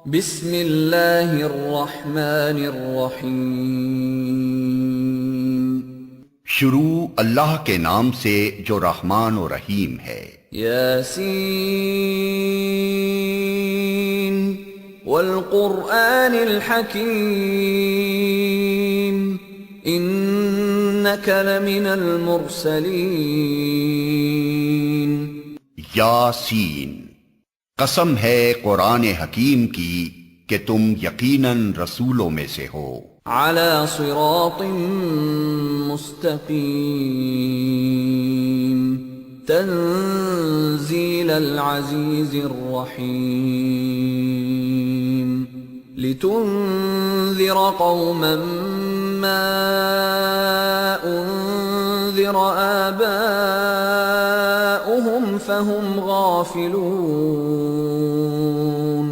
بسم اللہ الرحمن الرحیم شروع اللہ کے نام سے جو رحمان و رحیم ہے۔ یاسین والقرآن الحکیم انک لمن المرسلین۔ یاسین، قسم ہے قرآن حکیم کی کہ تم یقیناً رسولوں میں سے ہو۔ علی صراط مستقیم تنزیل العزیز الرحیم لتنذر قوما ما انذر آباؤهم فهم غافلون۔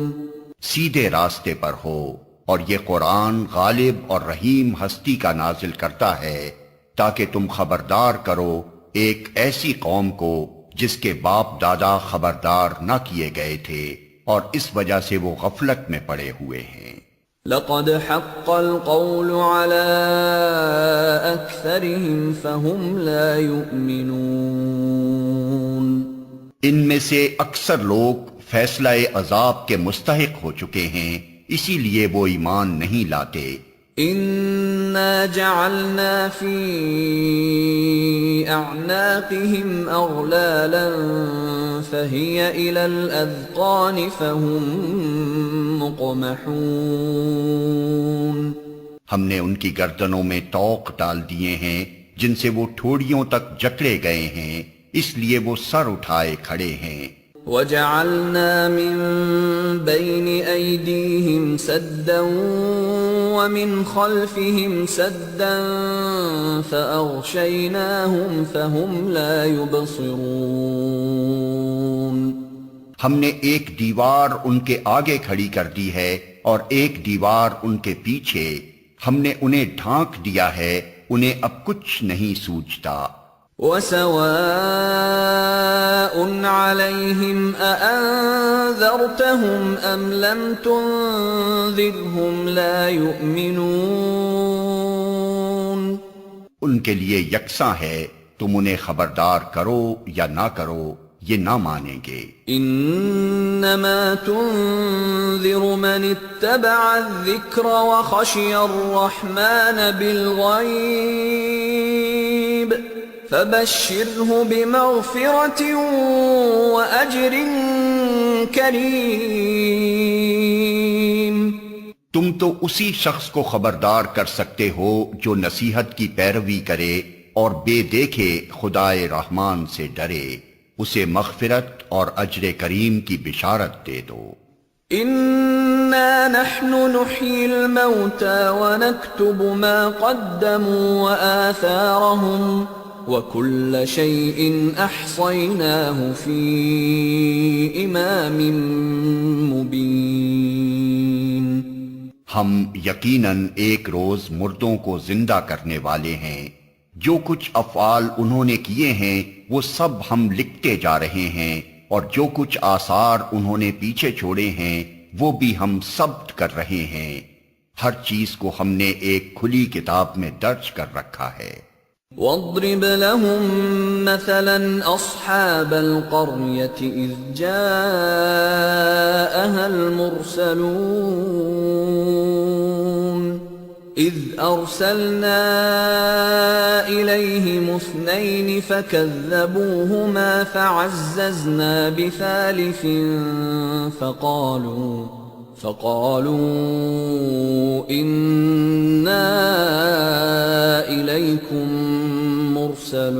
سیدھے راستے پر ہو، اور یہ قرآن غالب اور رحیم ہستی کا نازل کرتا ہے تاکہ تم خبردار کرو ایک ایسی قوم کو جس کے باپ دادا خبردار نہ کیے گئے تھے، اور اس وجہ سے وہ غفلت میں پڑے ہوئے ہیں۔ لقد حق القول على اکثرهم فهم لا يؤمنون۔ ان میں سے اکثر لوگ فیصلہ عذاب کے مستحق ہو چکے ہیں، اسی لیے وہ ایمان نہیں لاتے۔ انا جعلنا فی اعناقهم اغلالا فهي الى الاذقان فهم مقمحون۔ ہم نے ان کی گردنوں میں طوق ڈال دیے ہیں جن سے وہ ٹھوڑیوں تک جکڑے گئے ہیں، اس لیے وہ سر اٹھائے کھڑے ہیں۔ وَجَعَلْنَا مِن بَيْنِ أَيْدِيهِمْ سَدًّا وَمِنْ خَلْفِهِمْ سَدًّا فَأَغْشَيْنَاهُمْ فَهُمْ لَا يُبْصِرُونَ۔ ہم نے ایک دیوار ان کے آگے کھڑی کر دی ہے اور ایک دیوار ان کے پیچھے، ہم نے انہیں ڈھانک دیا ہے، انہیں اب کچھ نہیں سوچتا۔ وَسَوَاءٌ عَلَيْهِمْ أَأَنذَرْتَهُمْ أَمْ لَمْ تُنذِرْهُمْ لَا يُؤْمِنُونَ۔ ان کے لیے یکساں ہے، تم انہیں خبردار کرو یا نہ کرو، یہ نہ مانیں گے۔ انما تنذر من اتبع الذکر وخشی الرحمن بالغیب فبشرہ بمغفرۃ واجر کریم۔ تم تو اسی شخص کو خبردار کر سکتے ہو جو نصیحت کی پیروی کرے اور بے دیکھے خدائے رحمان سے ڈرے، اسے مغفرت اور اجر کریم کی بشارت دے دو۔ انا نحن نحيي الموتى ونكتب ما قدموا وآثارهم وكل شيء احصيناه في امام مبين۔ ہم یقیناً ایک روز مردوں کو زندہ کرنے والے ہیں، جو کچھ افعال انہوں نے کیے ہیں وہ سب ہم لکھتے جا رہے ہیں، اور جو کچھ آثار انہوں نے پیچھے چھوڑے ہیں وہ بھی ہم ثبت کر رہے ہیں۔ ہر چیز کو ہم نے ایک کھلی کتاب میں درج کر رکھا ہے۔ واضرب لهم مثلا اصحاب القرية اذ جاءها المرسلون اذ ارسلنا اليهم اثنين فكذبوهما فعززنا بثالث فقالوا انا اليكم مرسلون۔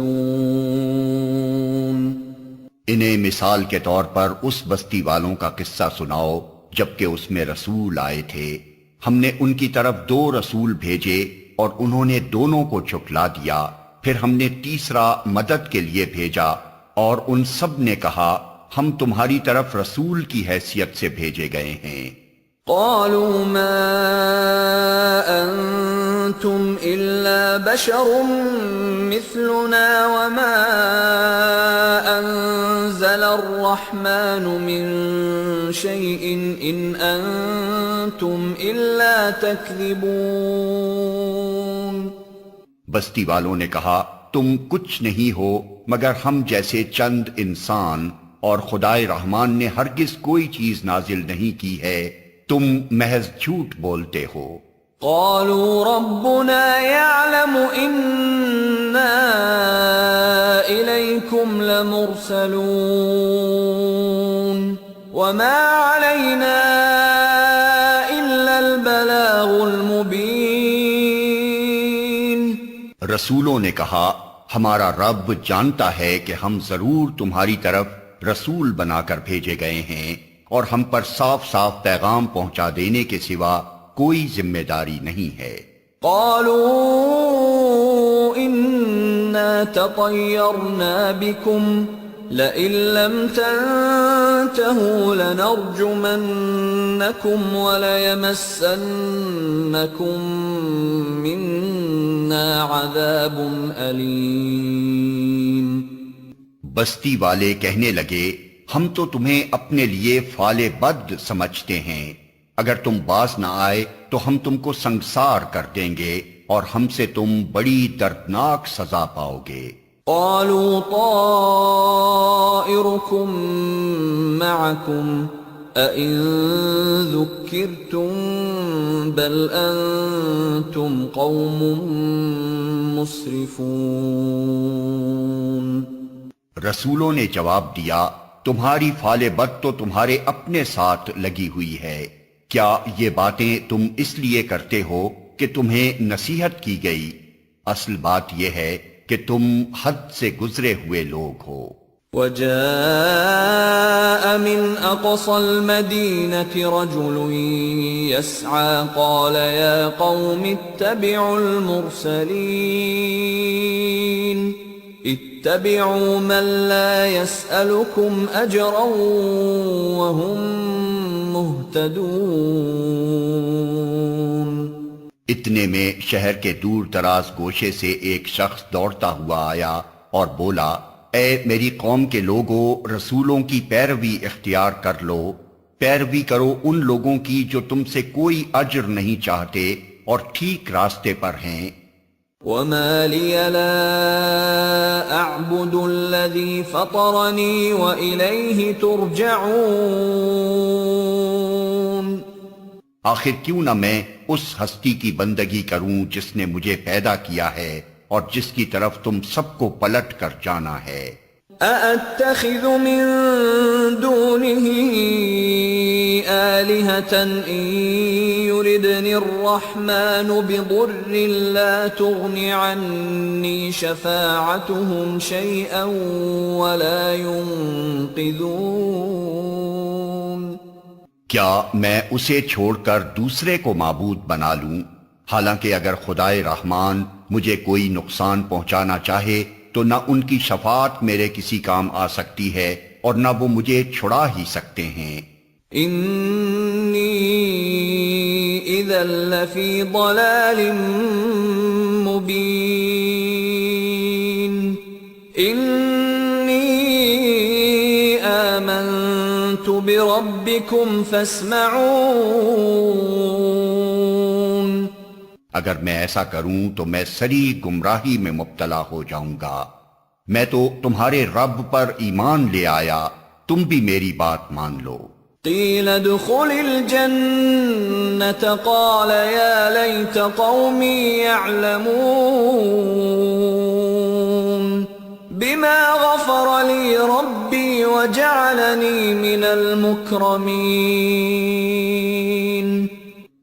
انہیں مثال کے طور پر اس بستی والوں کا قصہ سناؤ جبکہ اس میں رسول آئے تھے، ہم نے ان کی طرف 2 رسول بھیجے اور انہوں نے دونوں کو جھٹلا دیا، پھر ہم نے تیسرا مدد کے لیے بھیجا اور ان سب نے کہا ہم تمہاری طرف رسول کی حیثیت سے بھیجے گئے ہیں۔ قالوا ما انتم الا بشر مثلنا وما انزل نزل الرحمن من شيء إن أنتم إلا تكذبون. بستی والوں نے کہا تم کچھ نہیں ہو مگر ہم جیسے چند انسان، اور خدائے رحمان نے ہرگز کوئی چیز نازل نہیں کی ہے، تم محض جھوٹ بولتے ہو. قالوا ربنا يعلم إنا إليكم لمرسلون وما علينا إلا البلاغ المبين. رسولوں نے کہا ہمارا رب جانتا ہے کہ ہم ضرور تمہاری طرف رسول بنا کر بھیجے گئے ہیں، اور ہم پر صاف صاف پیغام پہنچا دینے کے سوا کوئی ذمہ داری نہیں ہے. قالوا إنا تطيرنا بكم لئن لم تنتهوا لنرجمنكم وليمسنكم منا عذاب أليم. بستی والے کہنے لگے ہم تو تمہیں اپنے لیے فال بد سمجھتے ہیں، اگر تم باز نہ آئے تو ہم تم کو سنگسار کر دیں گے اور ہم سے تم بڑی دردناک سزا پاؤ گے. قالوا طائركم معكم أئن ذكرتم بل أنتم قوم مسرفون. رسولوں نے جواب دیا تمہاری فال بد تو تمہارے اپنے ساتھ لگی ہوئی ہے، کیا یہ باتیں تم اس لیے کرتے ہو کہ تمہیں نصیحت کی گئی؟ اصل بات یہ ہے کہ تم حد سے گزرے ہوئے لوگ ہو. وجاء من أقصى المدينة رجل يسعى قال يا قوم اتبعوا المرسلين اتبعوا من لا يسألكم أجرا وهم مهتدون. اتنے میں شہر کے دور دراز گوشے سے ایک شخص دوڑتا ہوا آیا اور بولا اے میری قوم کے لوگوں، رسولوں کی پیروی اختیار کر لو، پیروی کرو ان لوگوں کی جو تم سے کوئی اجر نہیں چاہتے اور ٹھیک راستے پر ہیں. وما لي لا أعبد الذي فطرني وإليه ترجعون. آخر کیوں نہ میں اس ہستی کی بندگی کروں جس نے مجھے پیدا کیا ہے اور جس کی طرف تم سب کو پلٹ کر جانا ہے. أأتخذ من دونه آلهة إن يردني الرحمن بضر لا تغن عني شفاعتهم شيئا ولا ينقذون. کیا میں اسے چھوڑ کر دوسرے کو معبود بنا لوں، حالانکہ اگر خدائے رحمان مجھے کوئی نقصان پہنچانا چاہے تو نہ ان کی شفاعت میرے کسی کام آ سکتی ہے اور نہ وہ مجھے چھڑا ہی سکتے ہیں. انی اذا لفی ضلال مبین. انی آمنت بربکم فاسمعون. اگر میں ایسا کروں تو میں سری گمراہی میں مبتلا ہو جاؤں گا. میں تو تمہارے رب پر ایمان لے آیا، تم بھی میری بات مان لو. قیل ادخل الجنة قال یا لیت قومی یعلمون بما غفر لی ربی وجعلنی من المکرمین.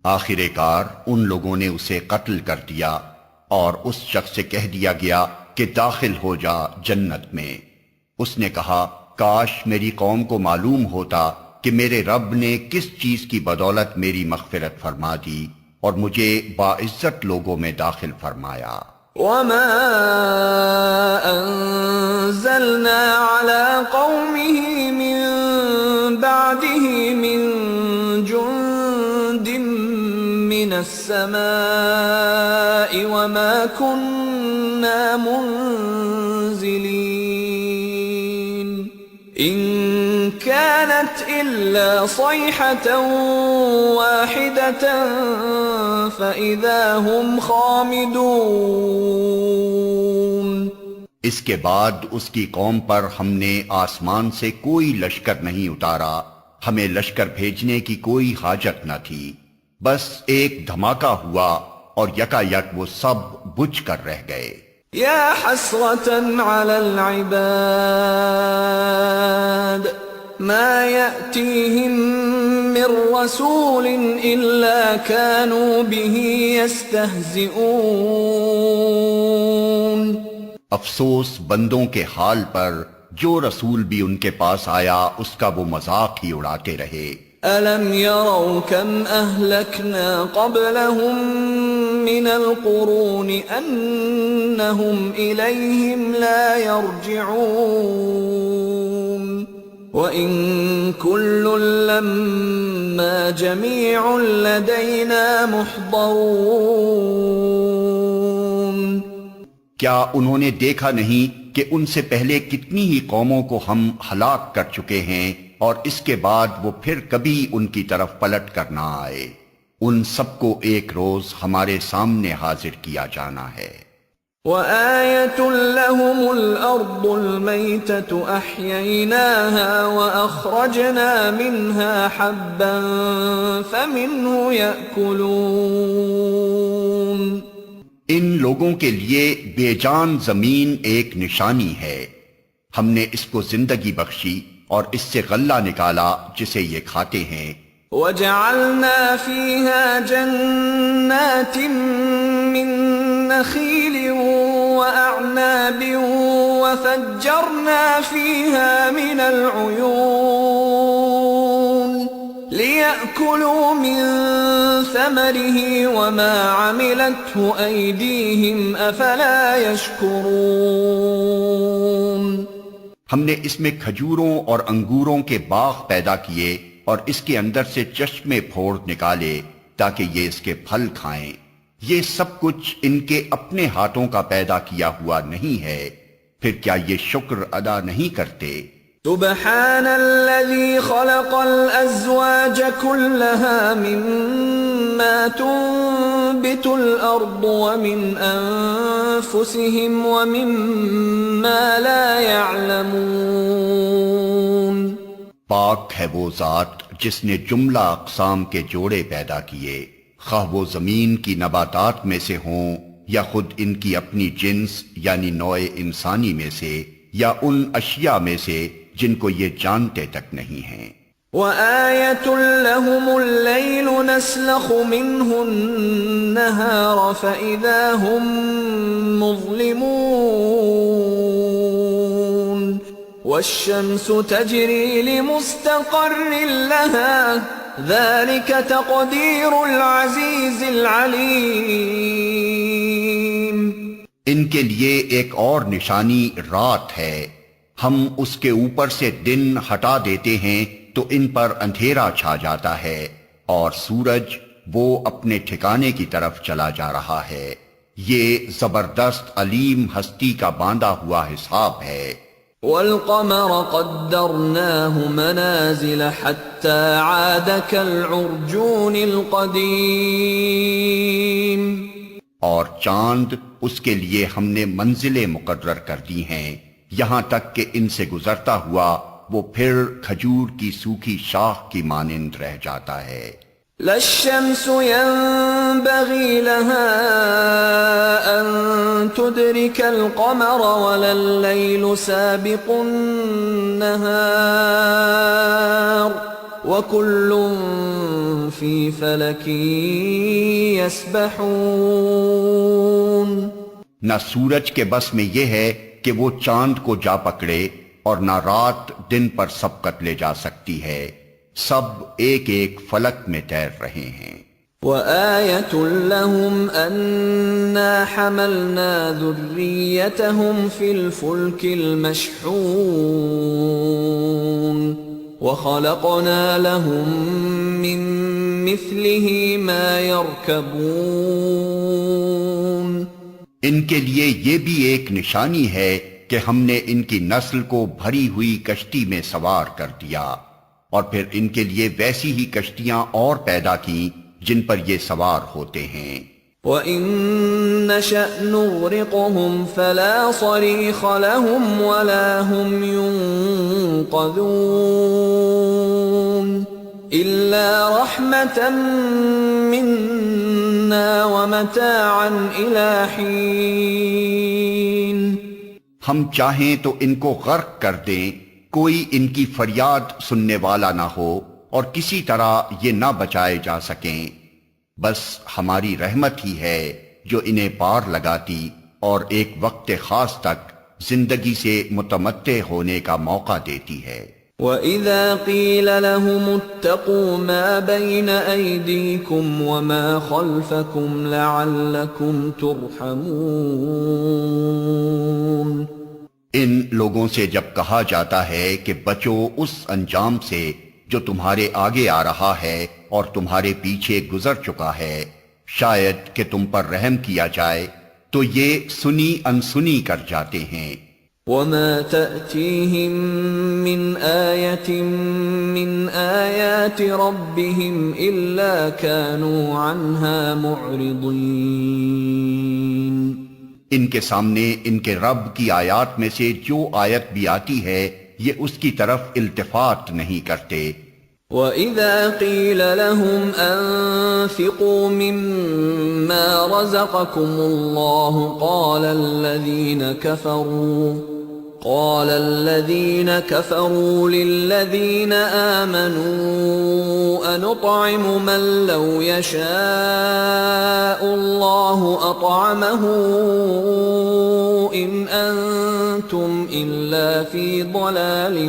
آخر کار ان لوگوں نے اسے قتل کر دیا اور اس شخص سے کہہ دیا گیا کہ داخل ہو جا جنت میں. اس نے کہا کاش میری قوم کو معلوم ہوتا کہ میرے رب نے کس چیز کی بدولت میری مغفرت فرما دی اور مجھے باعزت لوگوں میں داخل فرمایا. وما انزلنا على قومه من بعده من جند من السماء وما كنا منزلين إن كانت إلا صيحة واحدة فإذا هم خامدون. اس کے بعد اس کی قوم پر ہم نے آسمان سے کوئی لشکر نہیں اتارا، ہمیں لشکر بھیجنے کی کوئی حاجت نہ تھی، بس ایک دھماکہ ہوا اور یکا یک وہ سب بجھ کر رہ گئے. يا حسرة على العباد ما يأتيهم من رسول إلا كانوا به يستهزئون. افسوس بندوں کے حال پر جو رسول بھی ان کے پاس آیا اس کا وہ مذاق ہی اڑاتے رہے. ألم يروا كم أهلكنا قبلهم من القرون أنهم إليهم لا يرجعون وإن كل لما جميع لدينا محضرون. کیا انہوں نے دیکھا نہیں کہ ان سے پہلے کتنی ہی قوموں کو ہم ہلاک کر چکے ہیں اور اس کے بعد وہ پھر کبھی ان کی طرف پلٹ کر نہ آئے. ان سب کو ایک روز ہمارے سامنے حاضر کیا جانا ہے. وَآيَةٌ لَهُمُ الْأَرْضُ الْمَيْتَةُ أَحْيَيْنَاهَا وَأَخْرَجْنَا مِنْهَا حَبًّا فَمِنْهُ يَأْكُلُونَ. ان لوگوں کے لیے بے جان زمین ایک نشانی ہے، ہم نے اس کو زندگی بخشی اور اس سے غلہ نکالا جسے یہ کھاتے ہیں. وَجَعَلْنَا فِيهَا جَنَّاتٍ مِّن نَخِيلٍ وَأَعْنَابٍ وَفَجَّرْنَا فِيهَا مِنَ الْعُيُونِ لِيَأْكُلُوا مِن ثَمَرِهِ وَمَا عَمِلَتْهُ أَيْدِيهِمْ أَفَلَا يَشْكُرُونَ. ہم نے اس میں کھجوروں اور انگوروں کے باغ پیدا کیے اور اس کے اندر سے چشمے پھوڑ نکالے تاکہ یہ اس کے پھل کھائیں. یہ سب کچھ ان کے اپنے ہاتھوں کا پیدا کیا ہوا نہیں ہے، پھر کیا یہ شکر ادا نہیں کرتے؟ سبحان الذي خلق الأزواج كلها مما تنبت الأرض ومن أنفسهم ومما لا يعلمون. پاک ہے وہ ذات جس نے جملہ اقسام کے جوڑے پیدا کیے، خواہ وہ زمین کی نباتات میں سے ہوں یا خود ان کی اپنی جنس یعنی نوع انسانی میں سے یا ان اشیاء میں سے جن کو یہ جانتے تک نہیں ہیں. وَآيَةٌ لَهُمُ اللَّيْلُ نَسْلَخُ مِنْهُ النَّهَارَ فَإِذَا هُمْ مُظْلِمُونَ وَالشَّمْسُ تَجْرِي لِمُسْتَقَرٍّ لَهَا ذَلِكَ تَقْدِيرُ الْعَزِيزِ الْعَلِيمِ. ان کے لیے ایک اور نشانی رات ہے، ہم اس کے اوپر سے دن ہٹا دیتے ہیں تو ان پر اندھیرا چھا جاتا ہے اور سورج وہ اپنے ٹھکانے کی طرف چلا جا رہا ہے. یہ زبردست علیم ہستی کا باندھا ہوا حساب ہے. وَالْقَمَرَ قَدَّرْنَاهُ مَنَازِلَ حَتَّى عَادَ كَالْعُرْجُونِ الْقَدِيمِ. اور چاند اس کے لیے ہم نے منزلیں مقرر کر دی ہیں یہاں تک کہ ان سے گزرتا ہوا وہ پھر کھجور کی سوکھی شاخ کی مانند رہ جاتا ہے. لا الشمس ينبغي لها أن تدرك القمر ولا الليل سابق النهار وكل في فلك يسبحون. نہ سورج کے بس میں یہ ہے کہ وہ چاند کو جا پکڑے اور نہ رات دن پر سبقت لے جا سکتی ہے، سب ایک ایک فلک میں تیر رہے ہیں. وَآيَةٌ لَهُمْ أَنَّا حَمَلْنَا ذُرِّيَّتَهُمْ فِي الْفُلْكِ الْمَشْحُونِ وَخَلَقْنَا لَهُم مِّن مِّثْلِهِ مَا يَرْكَبُونَ. ان کے لیے یہ بھی ایک نشانی ہے کہ ہم نے ان کی نسل کو بھری ہوئی کشتی میں سوار کر دیا اور پھر ان کے لیے ویسی ہی کشتیاں اور پیدا کی جن پر یہ سوار ہوتے ہیں۔ وَإِن نَّشَأْ نُغْرِقْهُمْ فَلَا صَرِيخَ لَهُمْ وَلَا هُمْ يُنقَذُونَ إِلَّا رَحْمَةً مِّنَّا وَمَتَاعًا إِلَىٰ حِينٍ۔ ہم چاہیں تو ان کو غرق کر دیں، کوئی ان کی فریاد سننے والا نہ ہو اور کسی طرح یہ نہ بچائے جا سکیں، بس ہماری رحمت ہی ہے جو انہیں پار لگاتی اور ایک وقت خاص تک زندگی سے متمتع ہونے کا موقع دیتی ہے۔ وَإِذَا قِيلَ لَهُمُ اتَّقُوا مَا بَيْنَ أَيْدِيكُمْ وَمَا خَلْفَكُمْ لَعَلَّكُمْ تُرْحَمُونَ۔ ان لوگوں سے جب کہا جاتا ہے کہ بچو اس انجام سے جو تمہارے آگے آ رہا ہے اور تمہارے پیچھے گزر چکا ہے، شاید کہ تم پر رحم کیا جائے، تو یہ سنی انسنی کر جاتے ہیں۔ وَمَا تَأْتِيهِم مِّنْ آيَةٍ مِّنْ آيَاتِ رَبِّهِمْ إِلَّا كَانُوا عَنْهَا مُعْرِضِينَ۔ ان کے سامنے ان کے رب کی آیات میں سے جو آیت بھی آتی ہے یہ اس کی طرف التفات نہیں کرتے۔ وَإِذَا قِيلَ لَهُمْ أَنفِقُوا مِمَّا رَزَقَكُمُ اللَّهُ قَالَ الَّذِينَ كَفَرُوا لِلَّذِينَ آمَنُوا أَنُطْعِمُ مَن لَّوْ يَشَاءُ اللَّهُ أَطْعَمَهُ إِنْ أَنتُمْ إِلَّا فِي ضَلَالٍ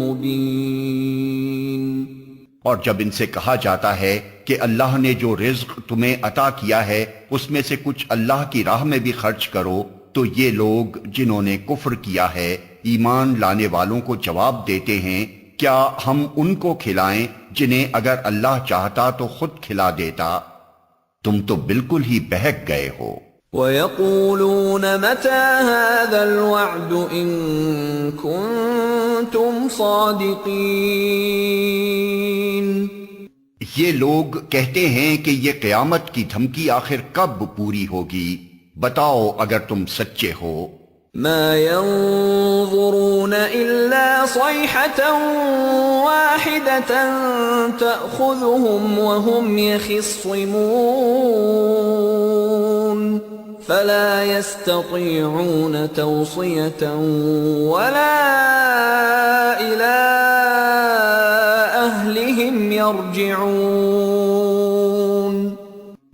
مُّبِينٍ۔ اور جب ان سے کہا جاتا ہے کہ اللہ نے جو رزق تمہیں عطا کیا ہے اس میں سے کچھ اللہ کی راہ میں بھی خرچ کرو، تو یہ لوگ جنہوں نے کفر کیا ہے ایمان لانے والوں کو جواب دیتے ہیں، کیا ہم ان کو کھلائیں جنہیں اگر اللہ چاہتا تو خود کھلا دیتا؟ تم تو بالکل ہی بہک گئے ہو۔ وَيَقُولُونَ مَتَى هَذَا الْوَعْدُ إِن كُنتُمْ صَادِقِينَ۔ یہ لوگ کہتے ہیں کہ یہ قیامت کی دھمکی آخر کب پوری ہوگی، بتاؤ اگر تم سچے ہو۔ مَا يَنظُرُونَ إِلَّا صَيْحَةً وَاحِدَةً تَأْخُذُهُمْ وَهُمْ يَخِصِّمُونَ فَلَا يَسْتَطِيعُونَ تَوْصِيَةً وَلَا إِلَىٰ أَهْلِهِمْ يَرْجِعُونَ۔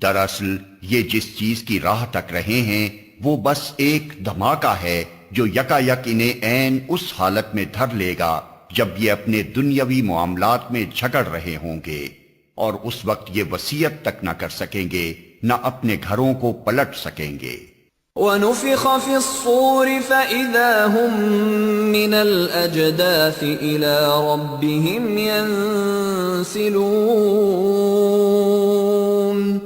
دراصل یہ جس چیز کی راہ تک رہے ہیں وہ بس ایک دھماکہ ہے جو یکا یک انہیں عین اس حالت میں دھر لے گا جب یہ اپنے دنیاوی معاملات میں جھگڑ رہے ہوں گے، اور اس وقت یہ وصیت تک نہ کر سکیں گے، نہ اپنے گھروں کو پلٹ سکیں گے۔ وَنُفِخَ فِي الصُّورِ فَإِذَا هُم مِّنَ الْأَجْدَاثِ إِلَىٰ رَبِّهِمْ يَنسِلُونَ۔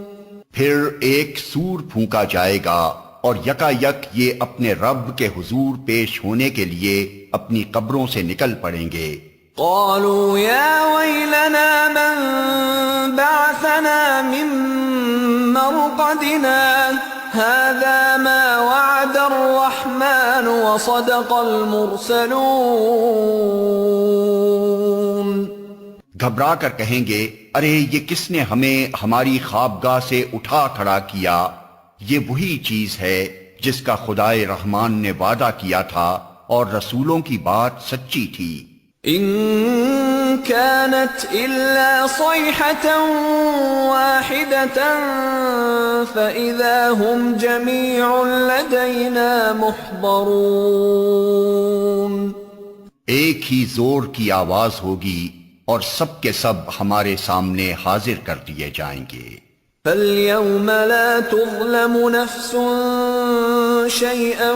پھر ایک سور پھونکا جائے گا اور یکا یک یہ اپنے رب کے حضور پیش ہونے کے لیے اپنی قبروں سے نکل پڑیں گے۔ قالوا يا ويلنا من بعثنا من مرقدنا هذا ما وعد الرحمن وصدق المرسلون۔ گھبرا کر کہیں گے، ارے یہ کس نے ہمیں ہماری خوابگاہ سے اٹھا کھڑا کیا؟ یہ وہی چیز ہے جس کا خدائے رحمان نے وعدہ کیا تھا اور رسولوں کی بات سچی تھی۔ ان كانت الا صيحة واحدة فاذا هم جميع لدينا محضرون۔ ایک ہی زور کی آواز ہوگی اور سب کے سب ہمارے سامنے حاضر کر دیے جائیں گے۔ فَالْيَوْمَ لَا تُظْلَمُ نَفْسٌ شَيْئًا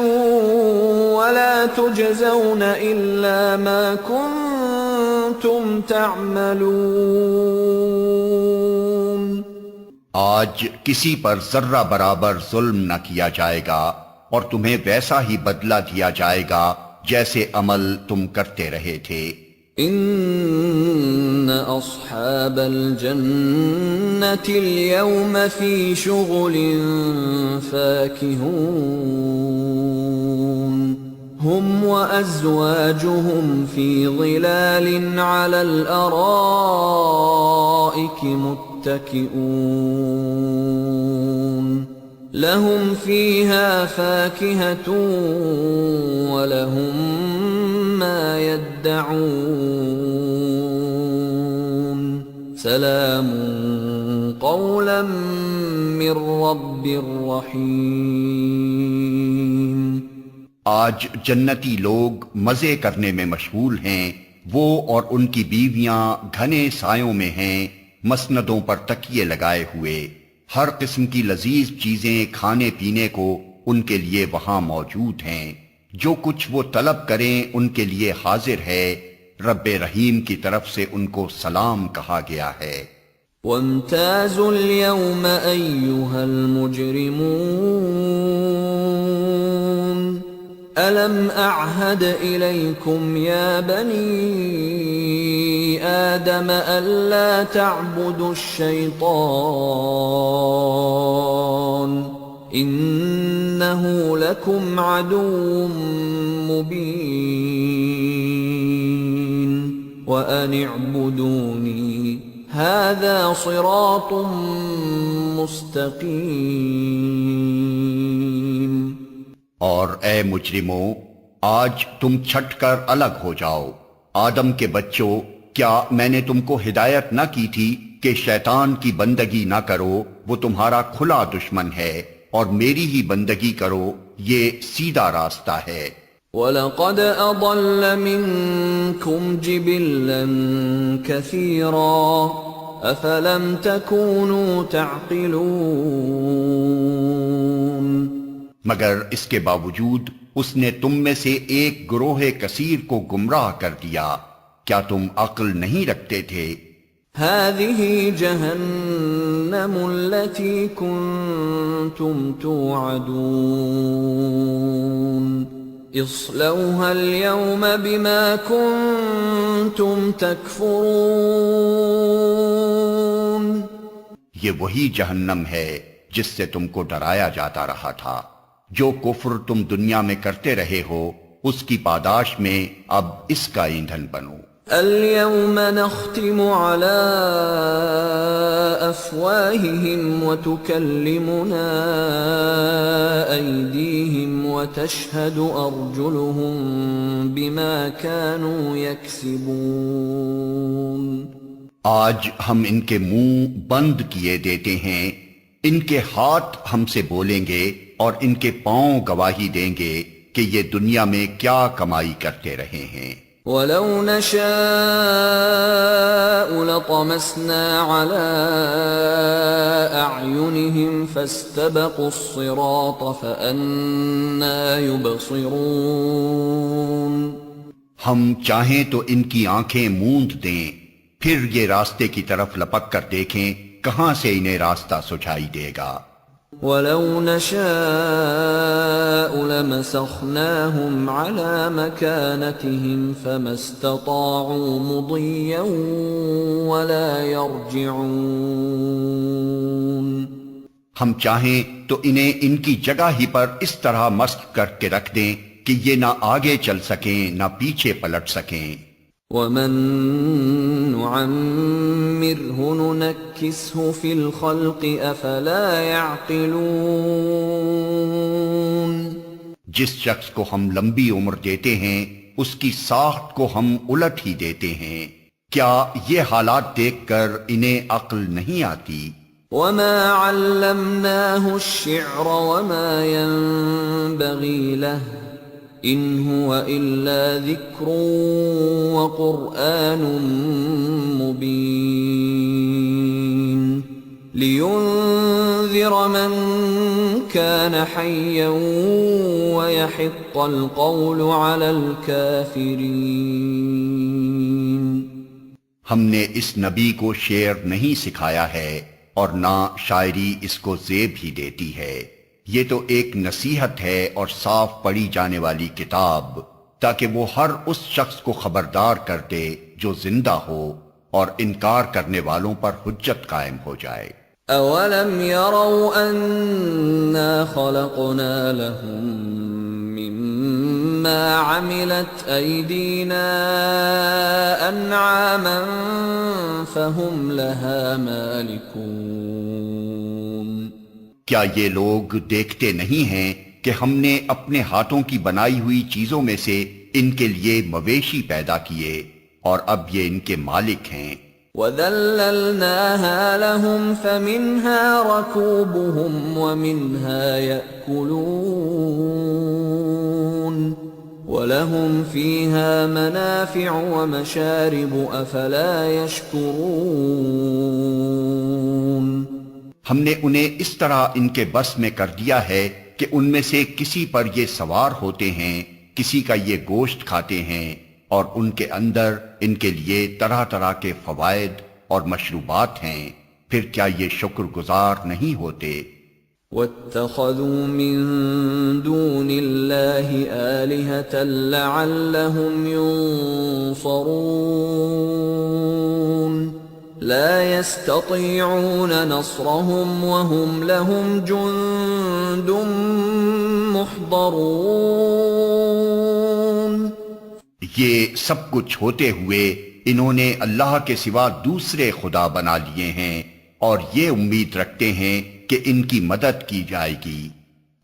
وَلَا تُجْزَوْنَ إِلَّا مَا كُنتُمْ تَعْمَلُونَ۔ آج کسی پر ذرہ برابر ظلم نہ کیا جائے گا اور تمہیں ویسا ہی بدلہ دیا جائے گا جیسے عمل تم کرتے رہے تھے۔ ان اصحاب الجنة اليوم في شغل فاكهون هم وازواجهم في ظلال على الارائك متكئون لهم فيها فاكهة ولهم ما يدعون سلام قولا من رب رحیم۔ آج جنتی لوگ مزے کرنے میں مشغول ہیں، وہ اور ان کی بیویاں گھنے سایوں میں ہیں، مسندوں پر تکیے لگائے ہوئے۔ ہر قسم کی لذیذ چیزیں کھانے پینے کو ان کے لیے وہاں موجود ہیں، جو کچھ وہ طلب کریں ان کے لیے حاضر ہے۔ رب رحیم کی طرف سے ان کو سلام کہا گیا ہے۔ وامتازوا اليوم أيها المجرمون ألم أعهد إليكم يا بني آدم ألا تعبدوا الشيطان إنه لكم عدو مبين وأن اعبدوني هذا صراط مستقیم۔ اور اے مجرموں، آج تم چھٹ کر الگ ہو جاؤ۔ آدم کے بچوں، کیا میں نے تم کو ہدایت نہ کی تھی کہ شیطان کی بندگی نہ کرو، وہ تمہارا کھلا دشمن ہے، اور میری ہی بندگی کرو، یہ سیدھا راستہ ہے۔ وَلَقَدْ أَضَلَّ مِنكُمْ جِبِلًّا كَثِيرًا أَفَلَمْ تَكُونُوا تَعْقِلُونَ۔ مگر اس کے باوجود اس نے تم میں سے ایک گروہ کثیر کو گمراہ کر دیا، کیا تم عقل نہیں رکھتے تھے؟ هذه جهنم التي كنتم توعدون اصلوها اليوم بما كنتم تكفرون۔ یہ وہی جہنم ہے جس سے تم کو ڈرایا جاتا رہا تھا، جو کفر تم دنیا میں کرتے رہے ہو، اس کی پاداش میں اب اس کا ایندھن بنو۔ اليوم نختم على أفواههم وتكلمنا أيديهم وتشهد أرجلهم بما كانوا يكسبون۔ آج ہم ان کے منہ بند کیے دیتے ہیں، ان کے ہاتھ ہم سے بولیں گے اور ان کے پاؤں گواہی دیں گے کہ یہ دنیا میں کیا کمائی کرتے رہے ہیں۔ وَلَوْ نَشَاءُ لَطَمَسْنَا عَلَىٰ أَعْيُنِهِمْ فَاسْتَبَقُوا الصِّرَاطَ فَأَنَّىٰ يُبْصِرُونَ۔ ہم چاہیں تو ان کی آنکھیں موند دیں، پھر یہ راستے کی طرف لپک کر دیکھیں، کہاں سے انہیں راستہ سجھائی دے گا۔ وَلَوْ نَشَاءُ لَمَسَخْنَاهُمْ عَلَىٰ مَكَانَتِهِمْ فَمَا اسْتَطَاعُوا مُضِيًّا وَلَا يَرْجِعُونَ۔ ہم چاہیں تو انہیں ان کی جگہ ہی پر اس طرح مسخ کر کے رکھ دیں کہ یہ نہ آگے چل سکیں نہ پیچھے پلٹ سکیں۔ وَمَن نُعَمِّرْهُ نُنَكِّسْهُ فِي الْخَلْقِ أَفَلَا يَعْقِلُونَ۔ جس شخص کو ہم لمبی عمر دیتے ہیں اس کی ساخت کو ہم الٹ ہی دیتے ہیں، کیا یہ حالات دیکھ کر انہیں عقل نہیں آتی؟ وَمَا عَلَّمْنَاهُ الشِّعْرَ وَمَا يَنبَغِي لَهُ إِنْ هُوَ إِلَّا ذِكْرٌ وَقُرْآنٌ مُبِينٌ لِيُنذِرَ مَن كَانَ حَيًّا وَيَحِقَّ الْقَوْلُ عَلَى الْكَافِرِينَ۔ ہم نے اس نبی کو شعر نہیں سکھایا ہے اور نہ شاعری اس کو زیب ہی دیتی ہے، یہ تو ایک نصیحت ہے اور صاف پڑھی جانے والی کتاب، تاکہ وہ ہر اس شخص کو خبردار کر دے جو زندہ ہو، اور انکار کرنے والوں پر حجت قائم ہو جائے۔ اولم يروا انا خلقنا لهم مما عملت ايدينا انعاما فهم لها مالكون۔ کیا یہ لوگ دیکھتے نہیں ہیں کہ ہم نے اپنے ہاتھوں کی بنائی ہوئی چیزوں میں سے ان کے لیے مویشی پیدا کیے اور اب یہ ان کے مالک ہیں۔ وَذَلَّلْنَاهَا لَهُمْ فَمِنْهَا رَكُوبُهُمْ وَمِنْهَا يَأْكُلُونَ وَلَهُمْ فِيهَا مَنَافِعُ وَمَشَارِبُ أَفَلَا يَشْكُرُونَ۔ ہم نے انہیں اس طرح ان کے بس میں کر دیا ہے کہ ان میں سے کسی پر یہ سوار ہوتے ہیں، کسی کا یہ گوشت کھاتے ہیں، اور ان کے اندر ان کے لیے طرح طرح کے فوائد اور مشروبات ہیں، پھر کیا یہ شکر گزار نہیں ہوتے؟ وَاتَّخَذُوا مِن دُونِ اللَّهِ آلِهَةً لَعَلَّهُمْ يُنصَرُونَ لَا يَسْتَطِيعُونَ نَصْرَهُمْ وَهُمْ لَهُمْ جُندٌ مُحْضَرُونَ۔ یہ سب کچھ ہوتے ہوئے انہوں نے اللہ کے سوا دوسرے خدا بنا لیے ہیں اور یہ امید رکھتے ہیں کہ ان کی مدد کی جائے گی۔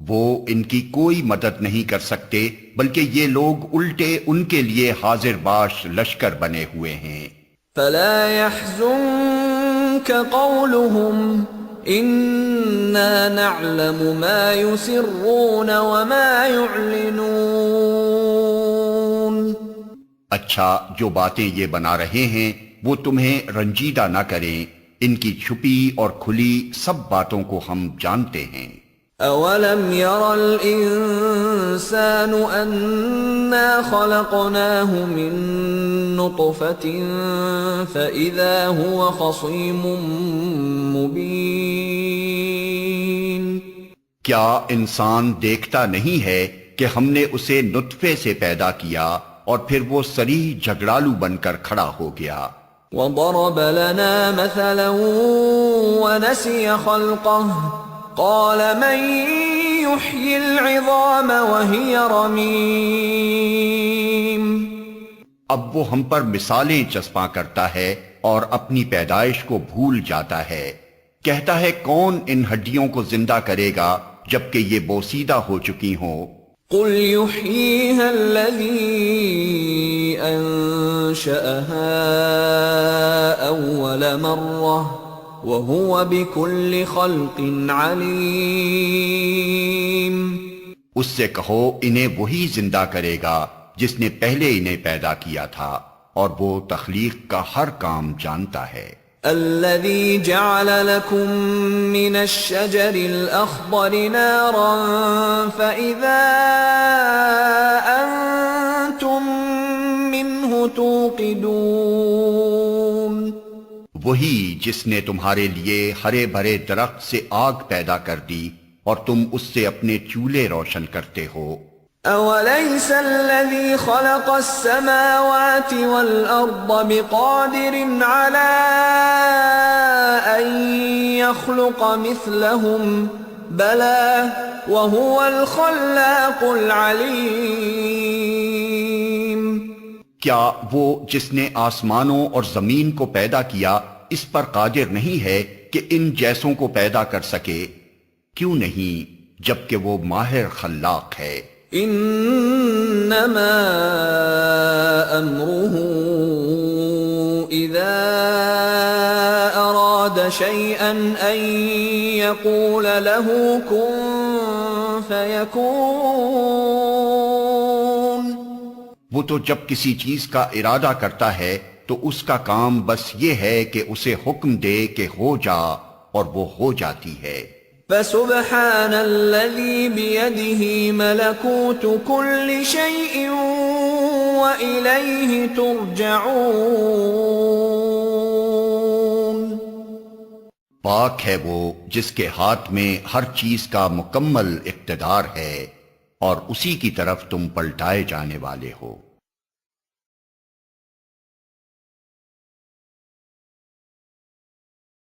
وہ ان کی کوئی مدد نہیں کر سکتے، بلکہ یہ لوگ الٹے ان کے لیے حاضر باش لشکر بنے ہوئے ہیں۔ فَلَا يَحْزُنكَ قَوْلُهُمْ إِنَّا نَعْلَمُ مَا يُسِرُّونَ وَمَا يُعْلِنُونَ۔ اچھا، جو باتیں یہ بنا رہے ہیں وہ تمہیں رنجیدہ نہ کریں، ان کی چھپی اور کھلی سب باتوں کو ہم جانتے ہیں۔ اولم ير الانسان انا خلقناه من نطفة فاذا هو خصيم مبين۔ کیا انسان دیکھتا نہیں ہے کہ ہم نے اسے نطفے سے پیدا کیا اور پھر وہ صریح جھگڑالو بن کر کھڑا ہو گیا۔ وضرب لنا مثلا ونسي خلقه قال من يحيي العظام وهي رميم۔ اب وہ ہم پر مثالیں چسپاں کرتا ہے اور اپنی پیدائش کو بھول جاتا ہے، کہتا ہے کون ان ہڈیوں کو زندہ کرے گا جبکہ یہ بوسیدہ ہو چکی ہوں۔ قل يحييها الذي أنشأها أول مرة وهو بكل خلق عليم۔ اس سے کہو انہیں وہی زندہ کرے گا جس نے پہلے انہیں پیدا کیا تھا، اور وہ تخلیق کا ہر کام جانتا ہے۔ الذي جعل لكم من الشجر الأخضر نارا فإذا أنتم منه توقدون۔ وہی جس نے تمہارے لیے ہرے بھرے درخت سے آگ پیدا کر دی اور تم اس سے اپنے چولہے روشن کرتے ہو۔ أوليس الذي خلق السماوات والأرض بقادر على أن يخلق مثلهم بلى وهو الخلاق العليم۔ کیا وہ جس نے آسمانوں اور زمین کو پیدا کیا اس پر قادر نہیں ہے کہ ان جیسوں کو پیدا کر سکے؟ کیوں نہیں، جبکہ وہ ماہر خلاق ہے۔ انما امره اذا اراد شيئا ان يقول له كن فيكون۔ وہ تو جب کسی چیز کا ارادہ کرتا ہے تو اس کا کام بس یہ ہے کہ اسے حکم دے کہ ہو جا، اور وہ ہو جاتی ہے۔ فسبحان الذي بيده ملكوت كل شيء وإليه ترجعون۔ پاک ہے وہ جس کے ہاتھ میں ہر چیز کا مکمل اقتدار ہے اور اسی کی طرف تم پلٹائے جانے والے ہو۔